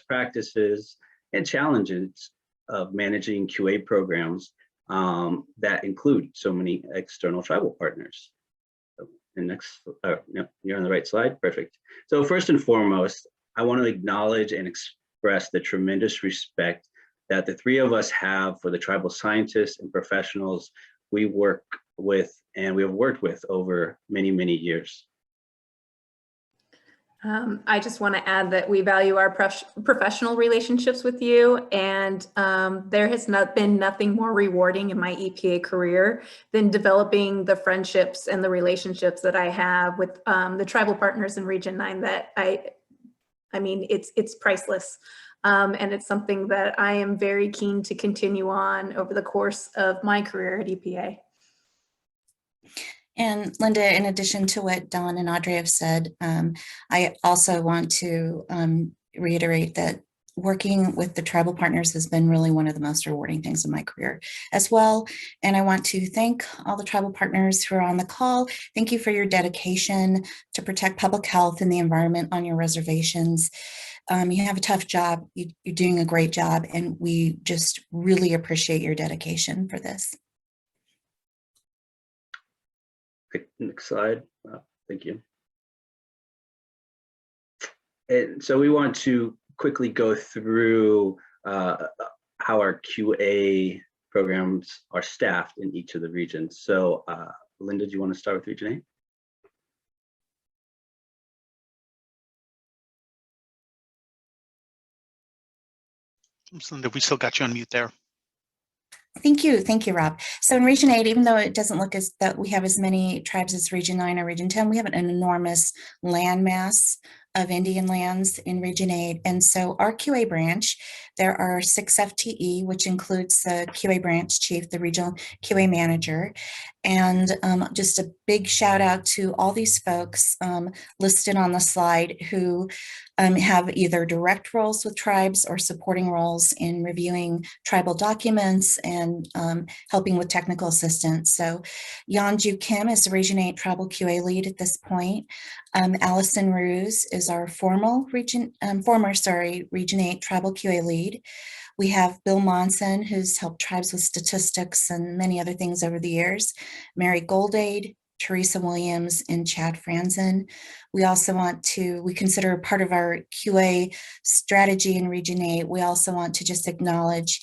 practices and challenges of managing QA programs that include so many external tribal partners. And next, no, you're on the right slide, perfect. So first and foremost, I want to acknowledge and express the tremendous respect that the three of us have for the tribal scientists and professionals we work with and we have worked with over many, many years. I just want to add that we value our professional relationships with you, and there has been nothing more rewarding in my EPA career than developing the friendships and the relationships that I have with the tribal partners in Region 9 that I mean, it's priceless. And it's something that I am very keen to continue on over the course of my career at EPA. And Linda, in addition to what Don and Audrey have said, I also want to reiterate that working with the tribal partners has been really one of the most rewarding things in my career as well. And I want to thank all the tribal partners who are on the call. Thank you for your dedication to protect public health and the environment on your reservations. You have a tough job, you're doing a great job, and we just really appreciate your dedication for this. Next slide. Thank you. And so we want to quickly go through how our QA programs are staffed in each of the regions. So Linda, do you want to start with Region 8? Linda, we still got you on mute there. Thank you, Rob. So in Region 8, even though it doesn't look as that we have as many tribes as Region 9 or Region 10, we have an enormous landmass of Indian lands in Region 8. And so our QA branch, there are 6 FTE, which includes the QA branch chief, the regional QA manager. And just a big shout out to all these folks listed on the slide who have either direct roles with tribes or supporting roles in reviewing tribal documents and helping with technical assistance. So Yanju Kim is the Region 8 Tribal QA lead at this point. Allison Ruse is our former Region 8 Tribal QA lead. We have Bill Monson, who's helped tribes with statistics and many other things over the years. Mary Goldade, Teresa Williams, and Chad Franzen. We also we consider part of our QA strategy in Region 8, we also want to just acknowledge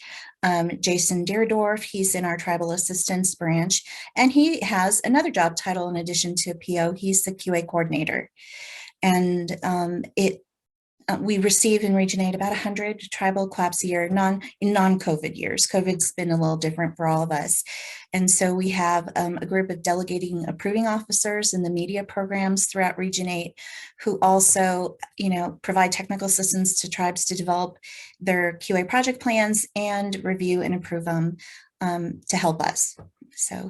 Jason Deerdorf. He's in our Tribal Assistance branch, and he has another job title in addition to a PO. He's the QA coordinator. And we receive in Region 8 about 100 tribal CLAPs a year in non-COVID years. COVID's been a little different for all of us. And so we have a group of delegating approving officers in the media programs throughout Region 8 who also, provide technical assistance to tribes to develop their QA project plans and review and approve them to help us. So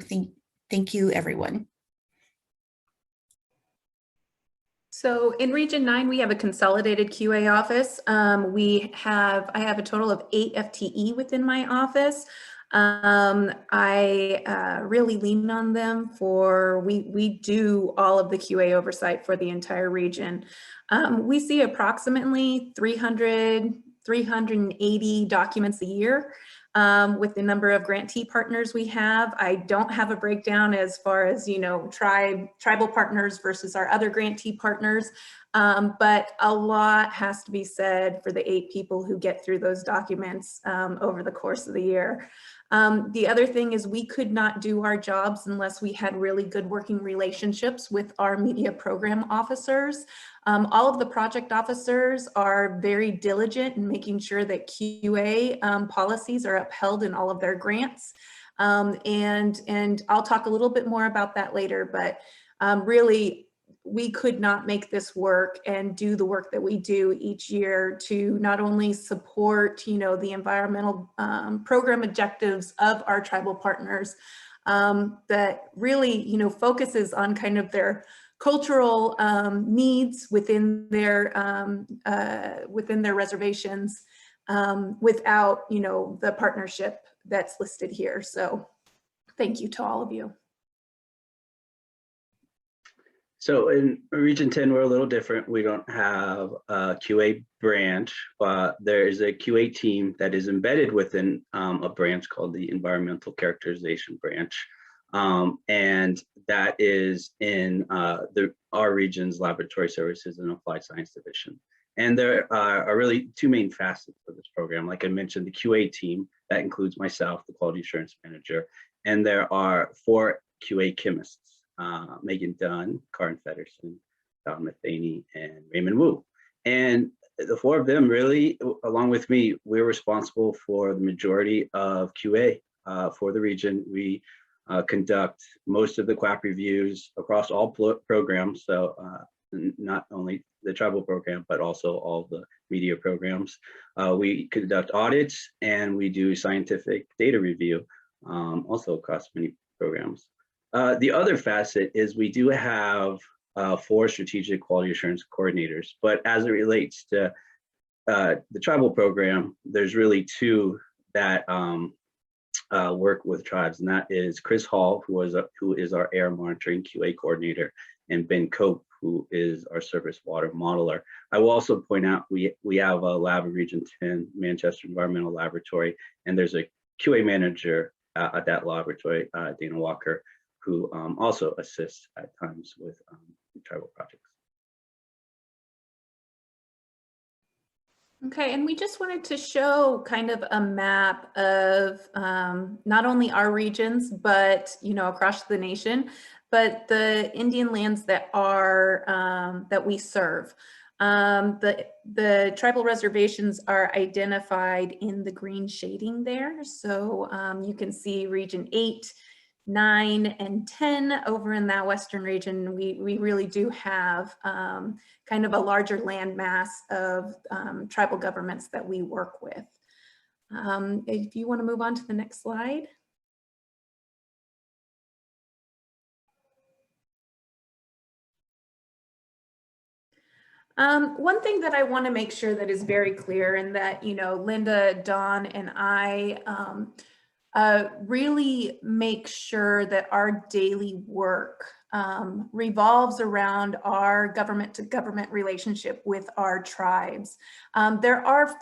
thank you, everyone. So in Region 9, we have a consolidated QA office. I have a total of 8 FTE within my office. I really lean on them we do all of the QA oversight for the entire region. We see approximately 380 documents a year. With the number of grantee partners we have. I don't have a breakdown as far as, tribal partners versus our other grantee partners, but a lot has to be said for the 8 people who get through those documents over the course of the year. The other thing is we could not do our jobs unless we had really good working relationships with our media program officers. All of the project officers are very diligent in making sure that QA policies are upheld in all of their grants. And I'll talk a little bit more about that later, but really, we could not make this work and do the work that we do each year to not only support, the environmental program objectives of our tribal partners, that really, focuses on kind of their cultural needs within their reservations without, the partnership that's listed here. So thank you to all of you. So in Region 10, we're a little different. We don't have a QA branch, but there is a QA team that is embedded within a branch called the Environmental Characterization Branch. And that is in our region's Laboratory Services and Applied Science Division. And there are really two main facets of this program. Like I mentioned, the QA team, that includes myself, the Quality Assurance Manager, and there are 4 QA chemists. Megan Dunn, Karin Feddersen, Don Matheny, and Raymond Wu. And the 4 of them really, along with me, we're responsible for the majority of QA for the region. We conduct most of the QAP reviews across all programs. So not only the tribal program, but also all the media programs. We conduct audits and we do scientific data review also across many programs. The other facet is we do have 4 strategic quality assurance coordinators, but as it relates to the tribal program, there's really 2 that work with tribes, and that is Chris Hall, who is our air monitoring QA coordinator, and Ben Cope, who is our surface water modeler. I will also point out we have a lab in Region 10, Manchester Environmental Laboratory, and there's a QA manager at that laboratory, Dana Walker, who also assists at times with tribal projects. Okay, and we just wanted to show kind of a map of not only our regions, but across the nation, but the Indian lands that are that we serve. The tribal reservations are identified in the green shading there. So you can see Region 8, 9, and 10 over in that Western region. We really do have kind of a larger land mass of tribal governments that we work with. If you want to move on to the next slide. One thing that I want to make sure that is very clear, and that Linda, Dawn, and I really make sure that our daily work revolves around our government-to-government relationship with our tribes. There are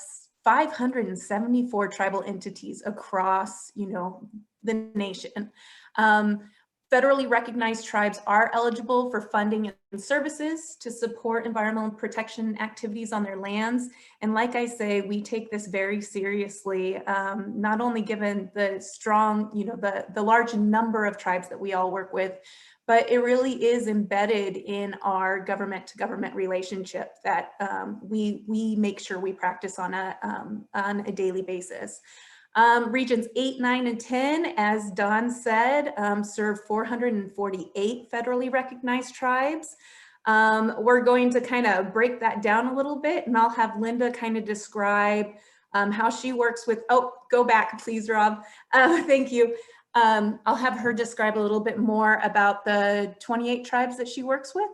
574 tribal entities across, the nation. Federally recognized tribes are eligible for funding and services to support environmental protection activities on their lands. And like I say, we take this very seriously, not only given the strong, the large number of tribes that we all work with, but it really is embedded in our government-to-government relationship that we make sure we practice on a daily basis. Regions 8, 9, and 10, as Don said, serve 448 federally recognized tribes. We're going to kind of break that down a little bit, and I'll have Linda kind of describe how she works with, oh, go back, please, Rob. Thank you. I'll have her describe a little bit more about the 28 tribes that she works with.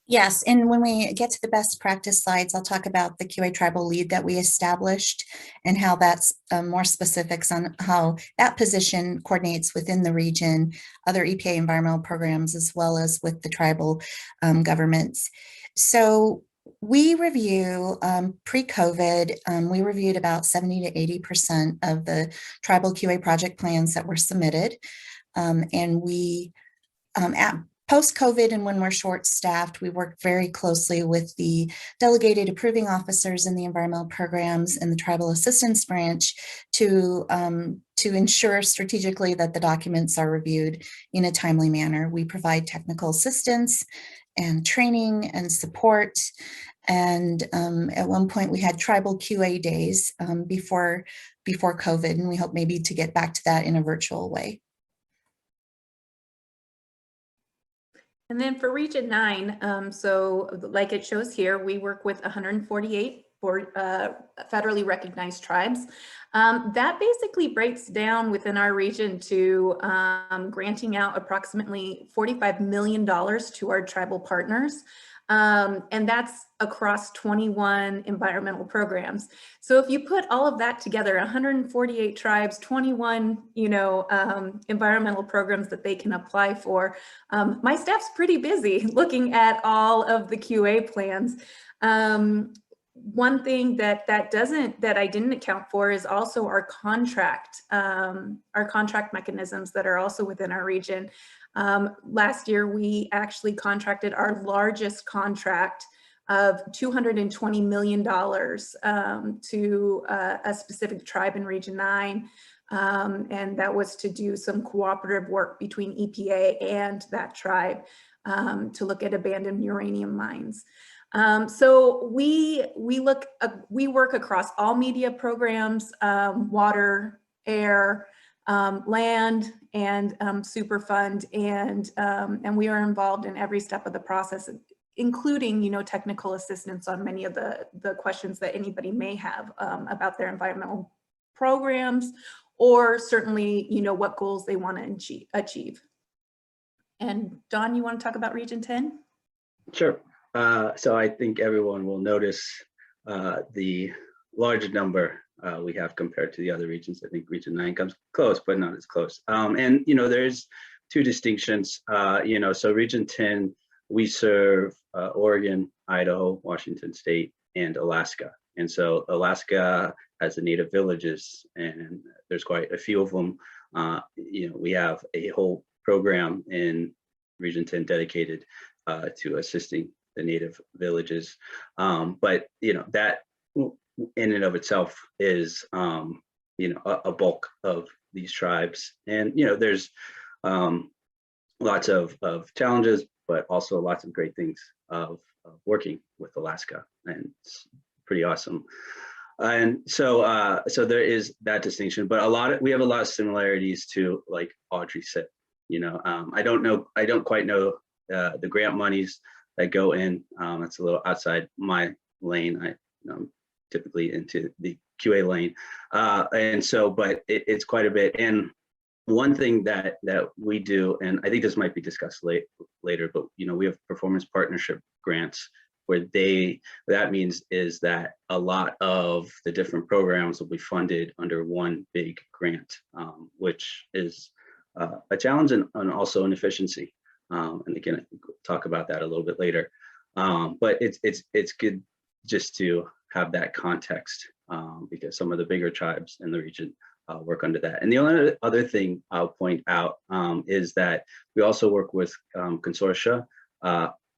Yes, and when we get to the best practice slides, I'll talk about the QA tribal lead that we established and how that's more specifics on how that position coordinates within the region, other EPA environmental programs, as well as with the tribal governments. So we review pre-COVID, we reviewed about 70 to 80% of the tribal QA project plans that were submitted. And we, at post-COVID and when we're short-staffed, we work very closely with the delegated approving officers in the environmental programs and the tribal assistance branch to ensure strategically that the documents are reviewed in a timely manner. We provide technical assistance and training and support. And at one point we had tribal QA days before COVID, and we hope maybe to get back to that in a virtual way. And then for Region 9, so like it shows here, we work with 148 for federally recognized tribes. That basically breaks down within our region to granting out approximately $45 million to our tribal partners. And that's across 21 environmental programs. So if you put all of that together, 148 tribes, 21, environmental programs that they can apply for, my staff's pretty busy looking at all of the QA plans. One thing that I didn't account for is also our contract mechanisms that are also within our region. Last year, we actually contracted our largest contract of $220 million to a specific tribe in Region 9. And that was to do some cooperative work between EPA and that tribe to look at abandoned uranium mines. So we work across all media programs, water, air, land, and Superfund, and we are involved in every step of the process, including technical assistance on many of the questions that anybody may have about their environmental programs, or certainly what goals they want to achieve. And Don, you want to talk about Region 10? Sure. So I think everyone will notice the large number we have compared to the other regions. I think Region 9 comes close, but not as close. And there's two distinctions. So Region 10, we serve Oregon, Idaho, Washington State, and Alaska. And so Alaska has the native villages, and there's quite a few of them. We have a whole program in Region 10 dedicated to assisting the native villages. But that in and of itself is a bulk of these tribes. And there's lots of challenges, but also lots of great things of working with Alaska, and it's pretty awesome. And so there is that distinction, but we have a lot of similarities to, like Audrey said. I don't quite know the grant monies that go in. It's a little outside my lane. I'm typically into the QA lane, and so, but it's quite a bit. And one thing that we do, and I think this might be discussed later, but we have performance partnership grants where that means is that a lot of the different programs will be funded under one big grant, which is a challenge and also an efficiency. And again, we'll talk about that a little bit later. But it's good just to have that context because some of the bigger tribes in the region work under that. And the only other thing I'll point out is that we also work with consortia.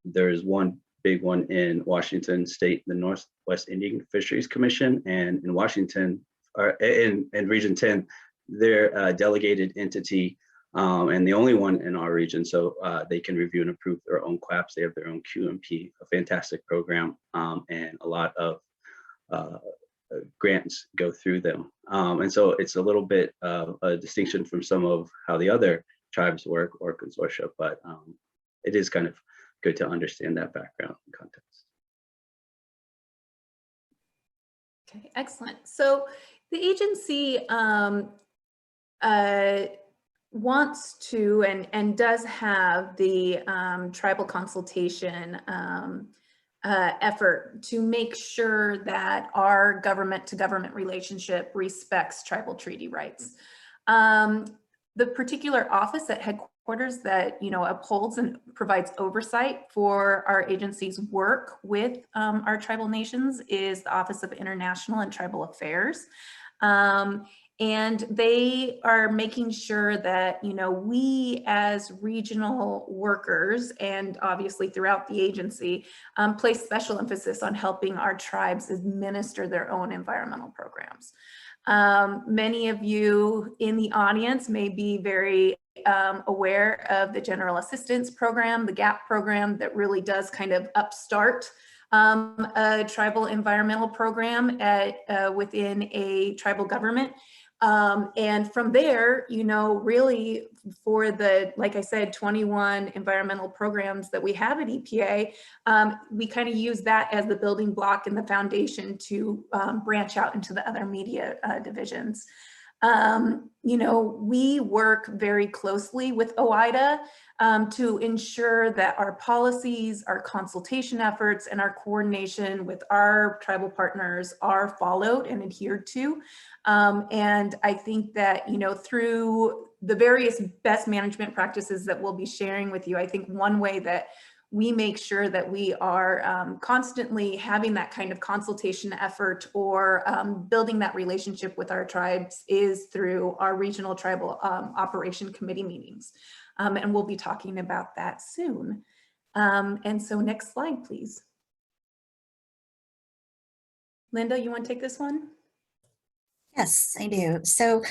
There's one big one in Washington State, the Northwest Indian Fisheries Commission, and in Washington, or in Region 10, they're a delegated entity and the only one in our region. So they can review and approve their own QAPs. They have their own QMP, a fantastic program, and a lot of grants go through them. And so it's a little bit of a distinction from some of how the other tribes work or consortia, but it is kind of good to understand that background and context. Okay, excellent. So the agency wants to and does have the tribal consultation effort to make sure that our government-to-government relationship respects tribal treaty rights. The particular office at headquarters that upholds and provides oversight for our agency's work with our tribal nations is the Office of International and Tribal Affairs. And they are making sure that, we as regional workers and obviously throughout the agency place special emphasis on helping our tribes administer their own environmental programs. Many of you in the audience may be very aware of the General Assistance Program, the GAP program that really does kind of upstart a tribal environmental program within a tribal government. And from there, you know, really for the, like I said, 21 environmental programs that we have at EPA, we kind of use that as the building block and the foundation to branch out into the other media divisions. You know, we work very closely with OIDA to ensure that our policies, our consultation efforts, and our coordination with our tribal partners are followed and adhered to. And I think that, you know, through the various best management practices that we'll be sharing with you, I think one way that we make sure that we are constantly having that kind of consultation effort or building that relationship with our tribes is through our regional tribal operation committee meetings. And we'll be talking about that soon. And so next slide, please. Linda, you want to take this one? Yes, I do. So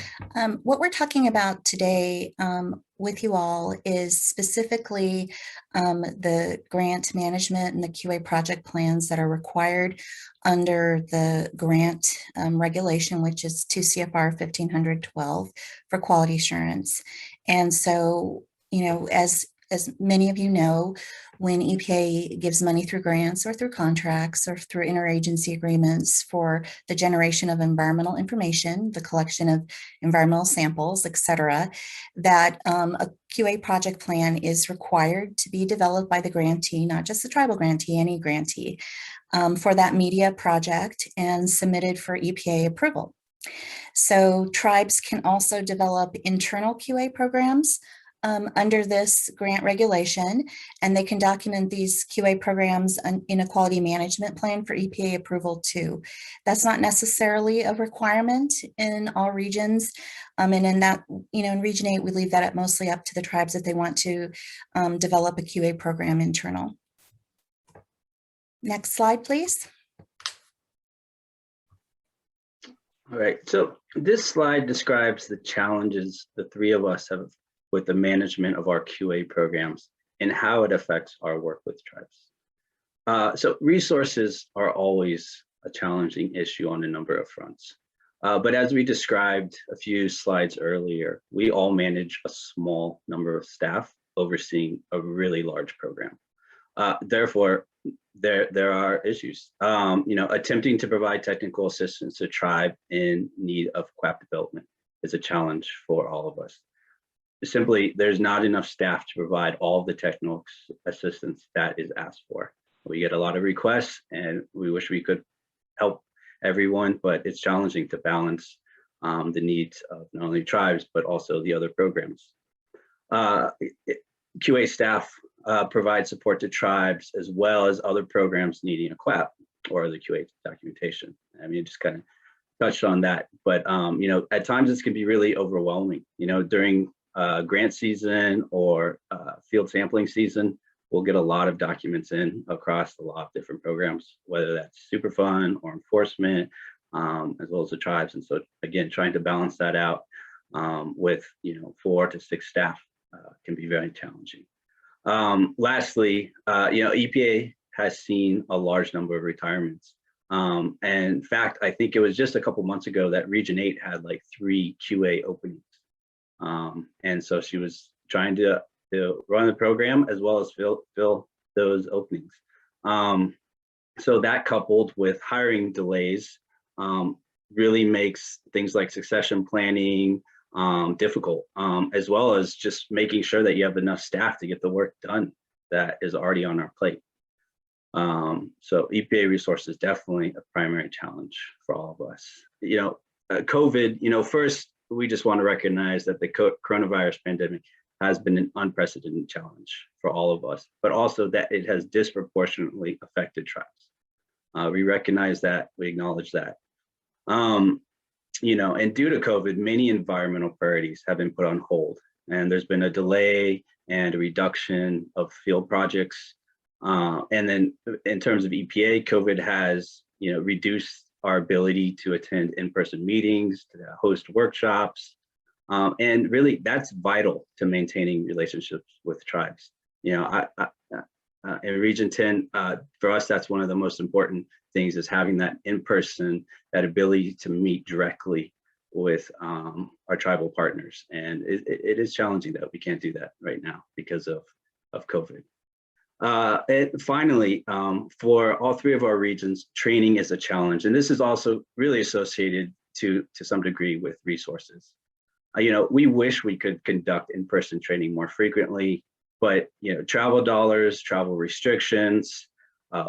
what we're talking about today with you all is specifically the grant management and the QA project plans that are required under the grant regulation, which is 2 CFR 1500-12 for quality assurance. And so, you know, as many of you know, when EPA gives money through grants or through contracts or through interagency agreements for the generation of environmental information, the collection of environmental samples, et cetera, that a QA project plan is required to be developed by the grantee, not just the tribal grantee, any grantee, for that media project and submitted for EPA approval. So tribes can also develop internal QA programs under this grant regulation, and they can document these QA programs in a quality management plan for EPA approval too. That's not necessarily a requirement in all regions. And in that, you know, in Region 8, we leave that mostly up to the tribes if they want to develop a QA program internal. Next slide, please. All right, so this slide describes the challenges the three of us have with the management of our QA programs and how it affects our work with tribes. So resources are always a challenging issue on a number of fronts. But as we described a few slides earlier, we all manage a small number of staff overseeing a really large program. Therefore, there are issues. You know, attempting to provide technical assistance to tribe in need of QAP development is a challenge for all of us. Simply, there's not enough staff to provide all of the technical assistance that is asked for. We get a lot of requests and we wish we could help everyone, but it's challenging to balance the needs of not only tribes, but also the other programs. QA staff provide support to tribes as well as other programs needing a QAP or the QA documentation. I mean, just kind of touched on that, but you know, at times this can be really overwhelming. You know, during grant season or field sampling season, we'll get a lot of documents in across a lot of different programs, whether that's Superfund or enforcement, as well as the tribes. And so again, trying to balance that out with, you know, 4 to 6 staff can be very challenging. Lastly, you know, EPA has seen a large number of retirements. And in fact, I think it was just a couple months ago that Region 8 had like 3 QA openings. And so she was trying to run the program as well as fill those openings. So that coupled with hiring delays really makes things like succession planning difficult, as well as just making sure that you have enough staff to get the work done that is already on our plate. So EPA resource is definitely a primary challenge for all of us. You know, COVID, you know, first, we just want to recognize that the coronavirus pandemic has been an unprecedented challenge for all of us, but also that it has disproportionately affected tribes. We recognize that, we acknowledge that. You know, and due to COVID, many environmental priorities have been put on hold, and there's been a delay and a reduction of field projects. And then in terms of EPA, COVID has, you know, reduced our ability to attend in-person meetings, to host workshops. And really that's vital to maintaining relationships with tribes. You know, in Region 10, for us, that's one of the most important things is having that in-person, that ability to meet directly with our tribal partners. And it is challenging that we can't do that right now because of COVID. And finally, for all three of our regions, training is a challenge. And this is also really associated to some degree with resources. We wish we could conduct in-person training more frequently, but travel dollars, travel restrictions,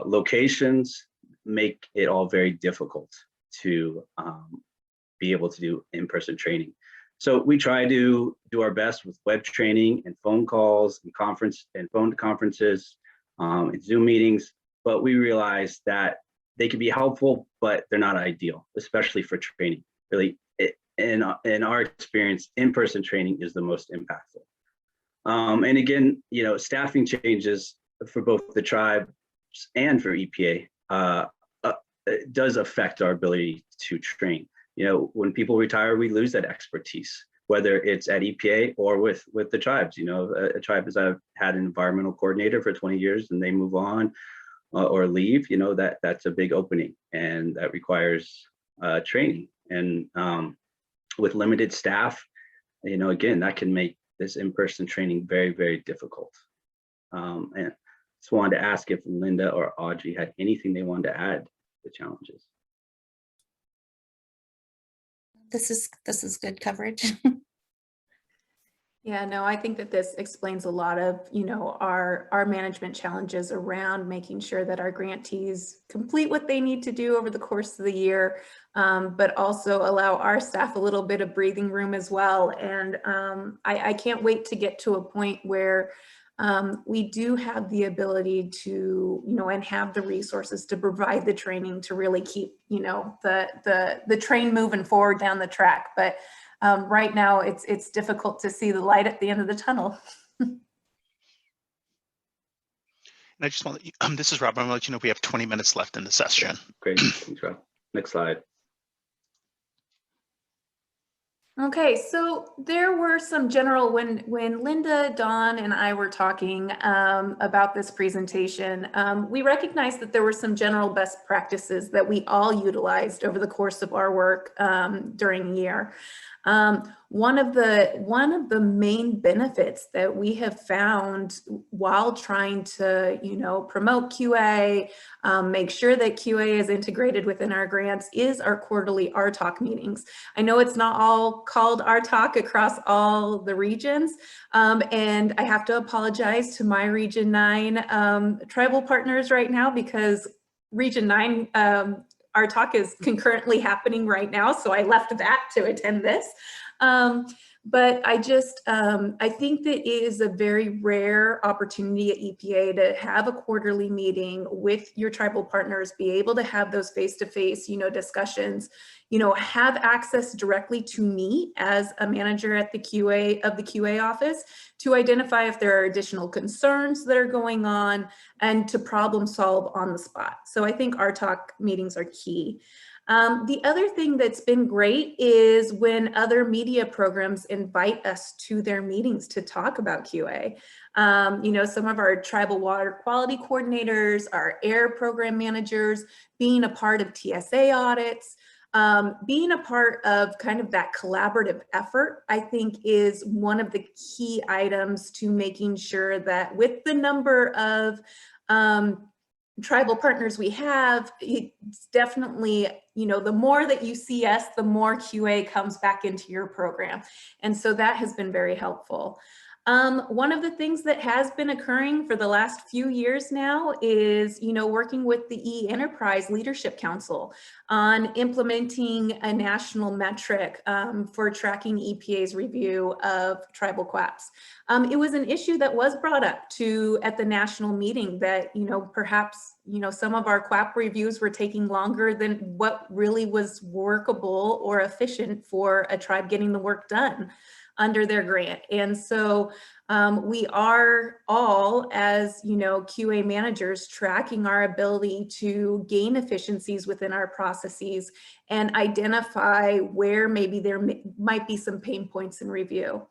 locations make it all very difficult to be able to do in-person training. So we try to do our best with web training and phone calls and phone conferences and Zoom meetings, but we realize that they can be helpful, but they're not ideal, especially for training. Really, in our experience, in-person training is the most impactful. And again, staffing changes for both the tribes and for EPA it does affect our ability to train. When people retire, we lose that expertise, whether it's at EPA or with the tribes. A tribe has had an environmental coordinator for 20 years and they move on or leave, that's a big opening, and that requires training. And with limited staff, again, that can make this in-person training very, very difficult. And just wanted to ask if Linda or Audrey had anything they wanted to add to the challenges. This is good coverage. Yeah, no, I think that this explains a lot of, our management challenges around making sure that our grantees complete what they need to do over the course of the year, but also allow our staff a little bit of breathing room as well. And I can't wait to get to a point where we do have the ability to, and have the resources to provide the training to really keep, the train moving forward down the track. But right now, it's difficult to see the light at the end of the tunnel. And I just want to, this is Rob. I'm going to let you know we have 20 minutes left in the session. Great, thanks, Rob. Next slide. Okay, so there were some general, when Linda, Dawn, and I were talking about this presentation, we recognized that there were some general best practices that we all utilized over the course of our work during the year. One of the main benefits that we have found while trying to, promote QA, make sure that QA is integrated within our grants, is our quarterly RTalk meetings. I know it's not all called RTalk across all the regions, and I have to apologize to my Region 9 tribal partners right now, because Region 9 our talk is concurrently happening right now, so I left that to attend this. But I think that it is a very rare opportunity at EPA to have a quarterly meeting with your tribal partners, be able to have those face-to-face, discussions, have access directly to me as a manager at the QA office to identify if there are additional concerns that are going on and to problem solve on the spot. So I think our talk meetings are key. The other thing that's been great is when other media programs invite us to their meetings to talk about QA. Some of our tribal water quality coordinators, our air program managers, being a part of TSA audits, being a part of kind of that collaborative effort, I think is one of the key items to making sure that with the number of tribal partners we have, it's definitely, the more that you see us, the more QA comes back into your program. And so that has been very helpful. One of the things that has been occurring for the last few years now is, working with the E-Enterprise Leadership Council on implementing a national metric for tracking EPA's review of tribal QAPs. It was an issue that was brought up at the national meeting that, perhaps, some of our QAP reviews were taking longer than what really was workable or efficient for a tribe getting the work done under their grant. And so we are all, as QA managers, tracking our ability to gain efficiencies within our processes and identify where maybe there might be some pain points in review.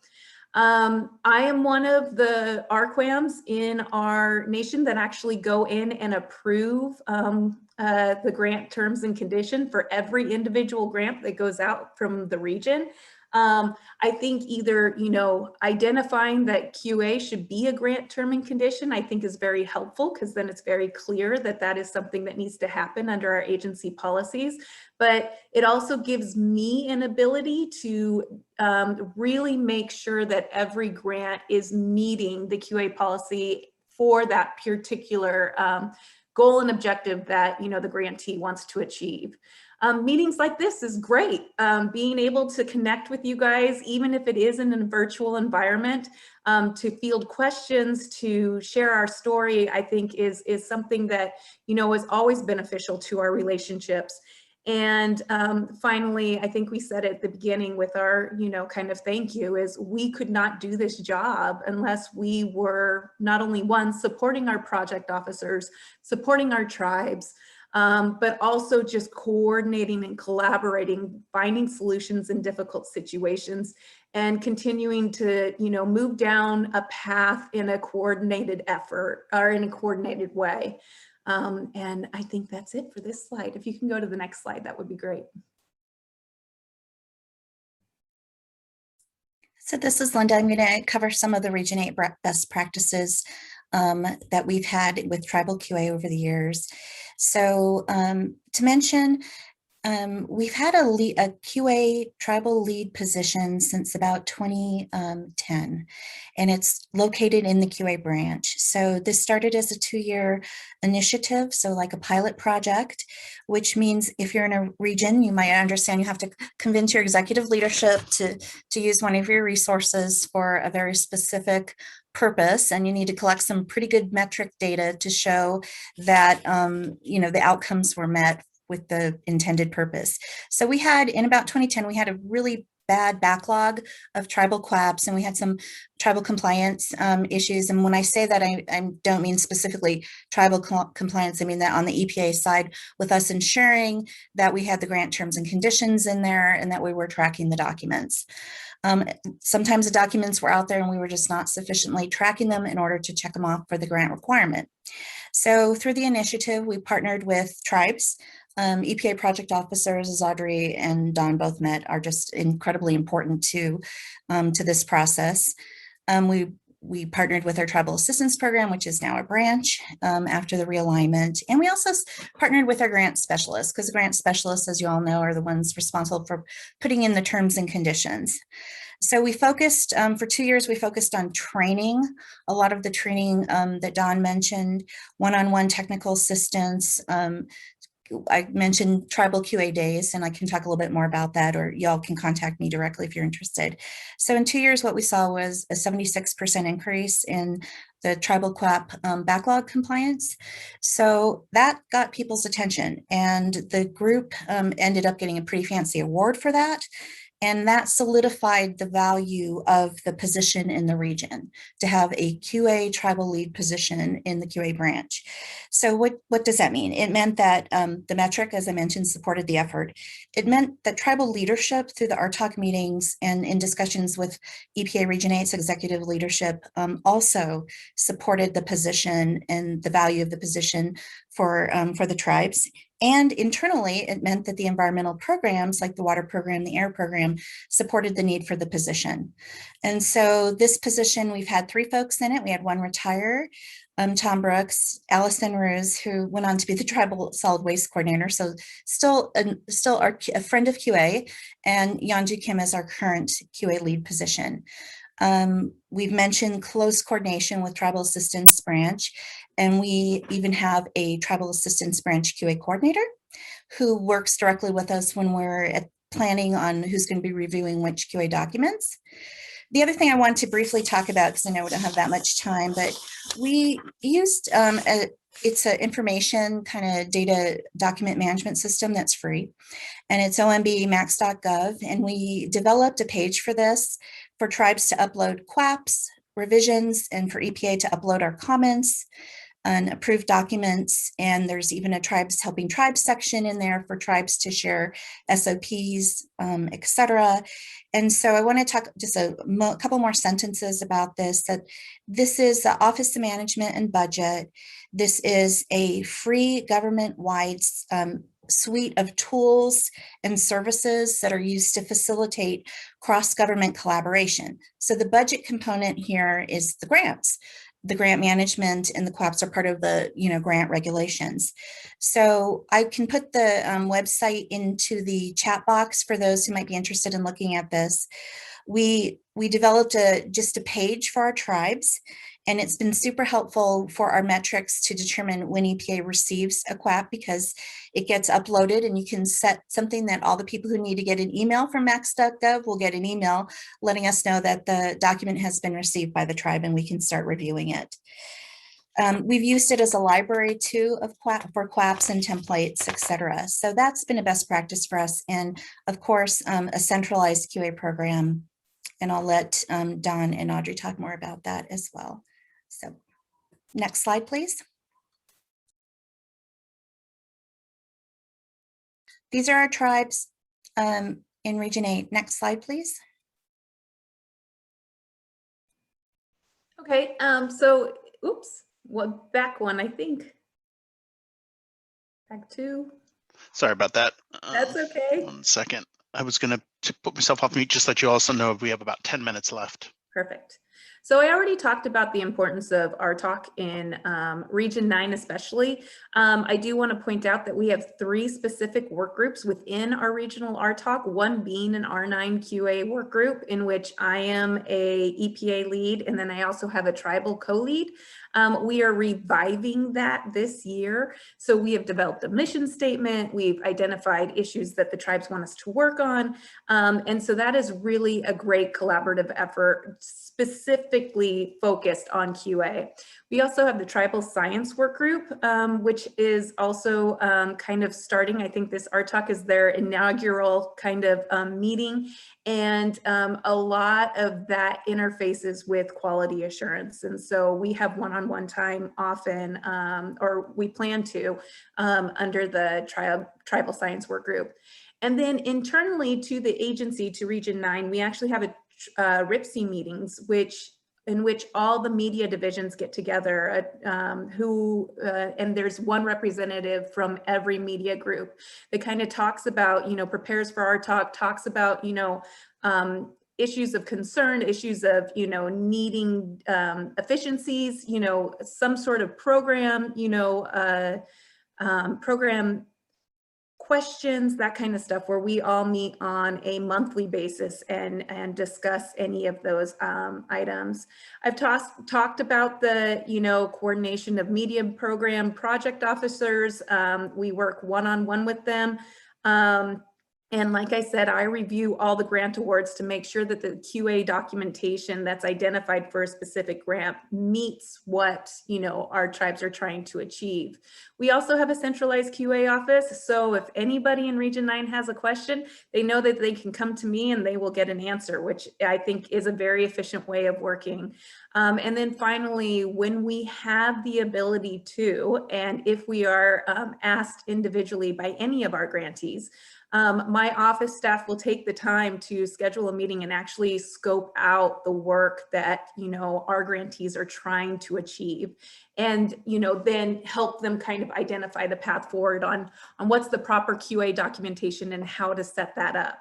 I am one of the RQAMs in our nation that actually go in and approve the grant terms and condition for every individual grant that goes out from the region. I think either, you know, identifying that QA should be a grant term and condition, I think is very helpful, because then it's very clear that that is something that needs to happen under our agency policies. But it also gives me an ability to really make sure that every grant is meeting the QA policy for that particular goal and objective that, you know, the grantee wants to achieve. Meetings like this is great. Being able to connect with you guys, even if it is in a virtual environment, to field questions, to share our story, I think is something that, you know, is always beneficial to our relationships. And finally, I think we said at the beginning with our, you know, kind of thank you, is we could not do this job unless we were not only one, supporting our project officers, supporting our tribes, but also just coordinating and collaborating, finding solutions in difficult situations, and continuing to, you know, move down a path in a coordinated effort or in a coordinated way. And I think that's it for this slide. If you can go to the next slide, that would be great. So this is Linda. I'm going to cover some of the Region 8 best practices that we've had with tribal QA over the years. So to mention, we've had a QA tribal lead position since about 2010, and it's located in the QA branch. So this started as a 2-year initiative, so like a pilot project, which means if you're in a region, you might understand you have to convince your executive leadership to use one of your resources for a very specific purpose, and you need to collect some pretty good metric data to show that you know, the outcomes were met with the intended purpose. So we had, in about 2010, we had a really bad backlog of tribal QAPs, and we had some tribal compliance issues. And when I say that, I don't mean specifically tribal compliance. I mean that on the EPA side, with us ensuring that we had the grant terms and conditions in there and that we were tracking the documents. Sometimes the documents were out there and we were just not sufficiently tracking them in order to check them off for the grant requirement. So through the initiative, we partnered with tribes. EPA project officers, as Audrey and Don both met, are just incredibly important to this process. We partnered with our tribal assistance program, which is now a branch after the realignment. And we also partnered with our grant specialists, because the grant specialists, as you all know, are the ones responsible for putting in the terms and conditions. So we focused, for 2 years, we focused on training, a lot of the training that Don mentioned, one-on-one technical assistance. I mentioned tribal QA days, and I can talk a little bit more about that, or y'all can contact me directly if you're interested. So in 2 years, what we saw was a 76% increase in the tribal QAP backlog compliance. So that got people's attention, and the group ended up getting a pretty fancy award for that. And that solidified the value of the position in the region, to have a QA tribal lead position in the QA branch. So what does that mean? It meant that the metric, as I mentioned, supported the effort. It meant that tribal leadership through the RTOC meetings and in discussions with EPA Region 8's executive leadership also supported the position and the value of the position for the tribes. And internally, it meant that the environmental programs like the water program, the air program, supported the need for the position. And so this position, we've had 3 folks in it. We had one retire, Tom Brooks, Allison Ruse, who went on to be the tribal solid waste coordinator. So still a friend of QA, and Yanju Kim is our current QA lead position. We've mentioned close coordination with Tribal Assistance Branch, and we even have a Tribal Assistance Branch QA coordinator who works directly with us when we're planning on who's going to be reviewing which QA documents. The other thing I want to briefly talk about, because I know we don't have that much time, but we used it's an information kind of data document management system that's free, and it's ombmax.gov, and we developed a page for this for tribes to upload QAPs, revisions, and for EPA to upload our comments. and approved documents, and there's even a tribes helping tribes section in there for tribes to share SOPs, etc. And so I want to talk just a couple more sentences about this, that this is the Office of Management and Budget. This is a free government-wide suite of tools and services that are used to facilitate cross-government collaboration. So the budget component here is the grants. The grant management and the QAPs are part of the grant regulations. So I can put the website into the chat box for those who might be interested in looking at this. We developed just a page for our tribes, and it's been super helpful for our metrics to determine when EPA receives a QAP, because it gets uploaded and you can set something that all the people who need to get an email from max.gov will get an email letting us know that the document has been received by the tribe and we can start reviewing it. We've used it as a library too for QAPs and templates, etc. So that's been a best practice for us. And of course, a centralized QA program. And I'll let Don and Audrey talk more about that as well. So next slide, please. These are our tribes in Region 8. Next slide, please. Okay, so, oops, well, back one, I think. Back two. Sorry about that. That's okay. 1 second. I was going to put myself off mute, just let you also know we have about 10 minutes left. Perfect. So I already talked about the importance of RTOC in Region 9 especially. I do want to point out that we have 3 specific work groups within our regional RTOC, one being an R9 QA work group in which I am a EPA lead, and then I also have a tribal co-lead. We are reviving that this year. So we have developed a mission statement. We've identified issues that the tribes want us to work on. And so that is really a great collaborative effort, specifically focused on QA. We also have the Tribal Science Work Group, which is also kind of starting. I think this RTOC is their inaugural kind of meeting. And a lot of that interfaces with quality assurance. And so we have one-on-one time often, or we plan to, under the Tribal Science Work Group. And then internally to the agency, to Region 9, we actually have a RIPC meetings, in which all the media divisions get together, and there's one representative from every media group that kind of talks about, prepares for our talk, talks about, issues of concern, issues of, needing efficiencies, some sort of program, program questions, that kind of stuff, where we all meet on a monthly basis and discuss any of those items. I've talked about the coordination of media program project officers. We work one-on-one with them. And like I said, I review all the grant awards to make sure that the QA documentation that's identified for a specific grant meets what, our tribes are trying to achieve. We also have a centralized QA office. So if anybody in Region 9 has a question, they know that they can come to me and they will get an answer, which I think is a very efficient way of working. And then finally, when we have the ability to, and if we are asked individually by any of our grantees, my office staff will take the time to schedule a meeting and actually scope out the work that, our grantees are trying to achieve, and, then help them kind of identify the path forward on what's the proper QA documentation and how to set that up.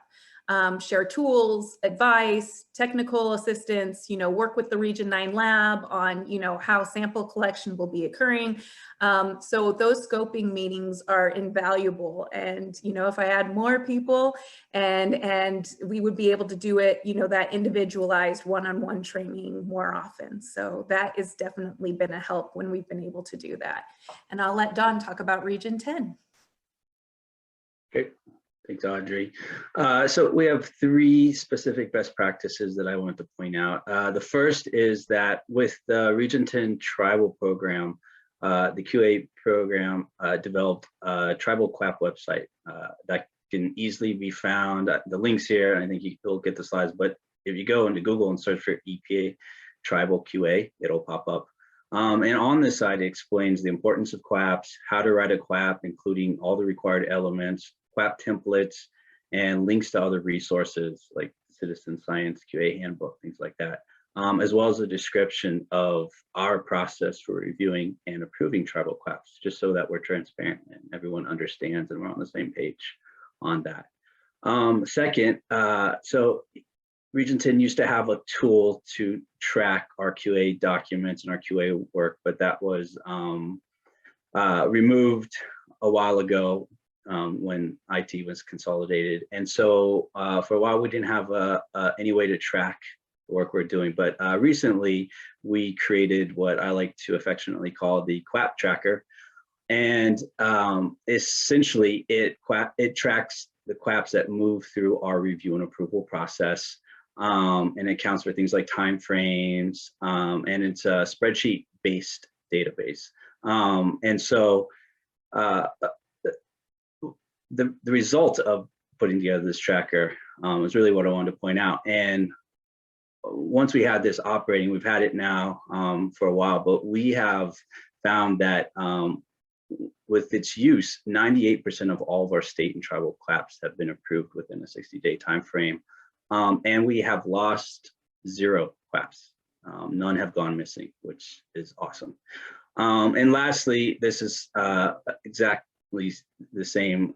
Share tools, advice, technical assistance, work with the Region 9 lab on, how sample collection will be occurring. So those scoping meetings are invaluable. And, if I had more people and we would be able to do it, that individualized one-on-one training more often. So that has definitely been a help when we've been able to do that. And I'll let Don talk about Region 10. Okay. Thanks, Audrey. So we have 3 specific best practices that I want to point out. The first is that with the Region 10 tribal program, the QA program developed a tribal QAP website that can easily be found. The link's here, and I think you'll get the slides, but if you go into Google and search for EPA tribal QA, it'll pop up. And on this side, it explains the importance of QAPs, how to write a QAP, including all the required elements, QAP templates, and links to other resources like Citizen Science QA Handbook, things like that, as well as a description of our process for reviewing and approving tribal QAPs, just so that we're transparent and everyone understands and we're on the same page on that. Second, so Region 10 used to have a tool to track our QA documents and our QA work, but that was removed a while ago when IT was consolidated. And so for a while, we didn't have any way to track the work we're doing. But recently, we created what I like to affectionately call the QAP tracker. And essentially, it tracks the QAPs that move through our review and approval process. And it accounts for things like timeframes, and it's a spreadsheet-based database. And so the result of putting together this tracker is really what I wanted to point out. And once we had this operating, we've had it now for a while, but we have found that with its use, 98% of all of our state and tribal QAPs have been approved within a 60-day time frame. And we have lost 0 QAPs. None have gone missing, which is awesome. And lastly, this is exactly the same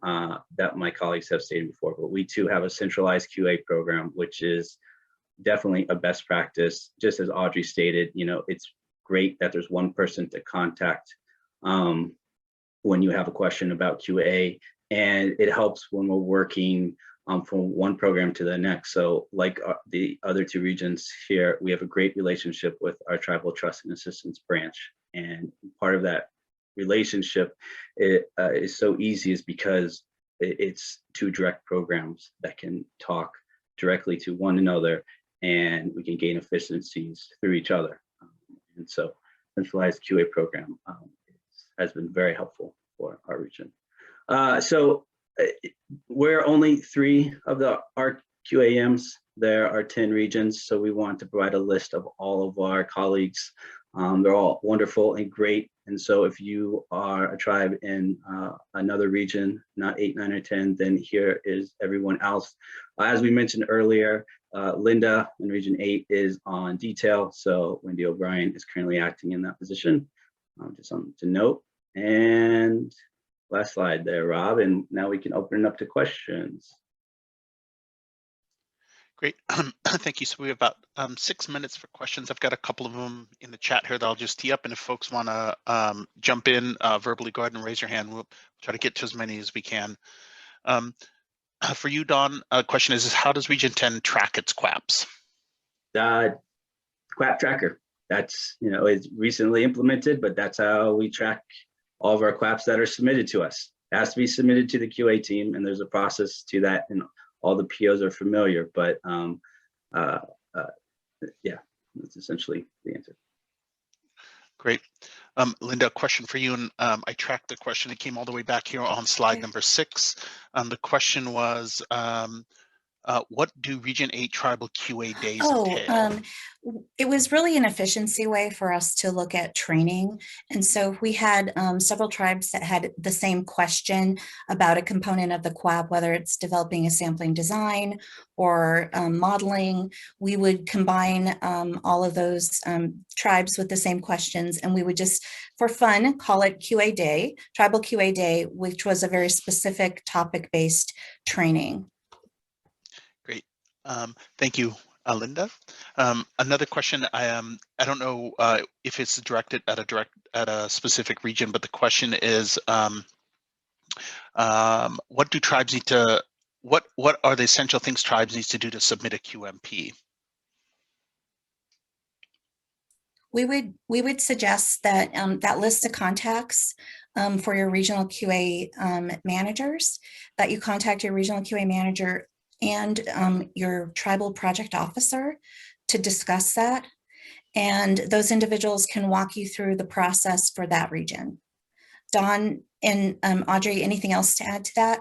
that my colleagues have stated before, but we too have a centralized QA program, which is definitely a best practice. Just as Audrey stated, you know, it's great that there's one person to contact when you have a question about QA, and it helps when we're working from one program to the next. So like the other 2 regions here, we have a great relationship with our Tribal Trust and Assistance branch. And part of that relationship is so easy is because it's 2 direct programs that can talk directly to one another, and we can gain efficiencies through each other. And so centralized QA program has been very helpful for our region. So we're only 3 of our QAMs. There are 10 regions, so we want to provide a list of all of our colleagues. They're all wonderful and great. And so if you are a tribe in another region, not 8, 9, or 10, then here is everyone else. As we mentioned earlier, Linda in Region 8 is on detail. So Wendy O'Brien is currently acting in that position. Just something to note. And last slide there, Rob, and now we can open it up to questions. Great, thank you. So we have about 6 minutes for questions. I've got a couple of them in the chat here that I'll just tee up, and if folks want to jump in, verbally go ahead and raise your hand. We'll try to get to as many as we can. For you, Don, a question is how does Region 10 track its QAPs? QAP tracker. That's, you know, it's recently implemented, but that's how we track all of our QAPs that are submitted to us. It has to be submitted to the QA team, and there's a process to that, and all the POs are familiar, but yeah, that's essentially the answer. Great. Linda, a question for you, and I tracked the question. It came all the way back here on slide number 6. The question was, what do Region 8 tribal QA days entail? It was really an efficiency way for us to look at training. And so if we had several tribes that had the same question about a component of the QAP, whether it's developing a sampling design or modeling, we would combine all of those tribes with the same questions, and we would just, for fun, call it QA Day, Tribal QA Day, which was a very specific topic-based training. Great. Thank you, Linda. Another question. I don't know if it's directed at a specific region, but the question is, what do tribes need to? What are the essential things tribes need to do to submit a QMP? We would suggest that that list of contacts for your regional QA managers, that you contact your regional QA manager and your tribal project officer to discuss that. And those individuals can walk you through the process for that region. Dawn and Audrey, anything else to add to that?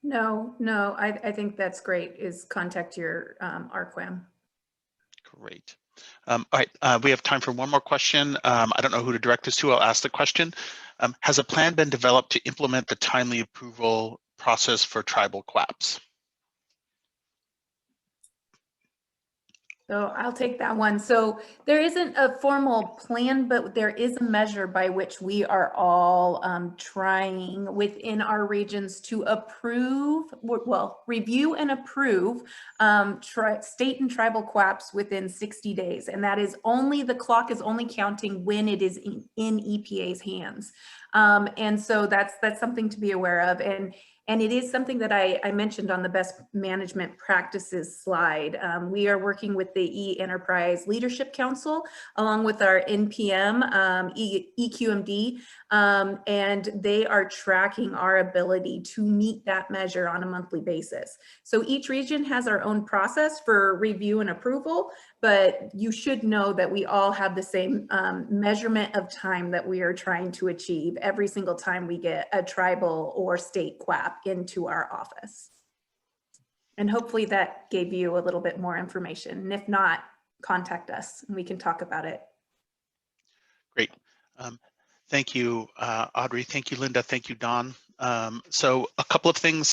No, I think that's great, is contact your RQAM. Great. All right, we have time for one more question. I don't know who to direct this to. I'll ask the question. Has a plan been developed to implement the timely approval process for tribal QAPs? So I'll take that one. So there isn't a formal plan, but there is a measure by which we are all trying within our regions to approve, well, review and approve state and tribal QAPs within 60 days. And that is only, the clock is only counting when it is in EPA's hands. And so that's something to be aware of. And it is something that I mentioned on the best management practices slide. We are working with the E-Enterprise Leadership Council, along with our NPM, EQMD, and they are tracking our ability to meet that measure on a monthly basis. So each region has our own process for review and approval, but you should know that we all have the same measurement of time that we are trying to achieve every single time we get a tribal or state QAP into our office. And hopefully that gave you a little bit more information. And if not, contact us and we can talk about it. Great. Thank you, Audrey. Thank you, Linda. Thank you, Don. So a couple of things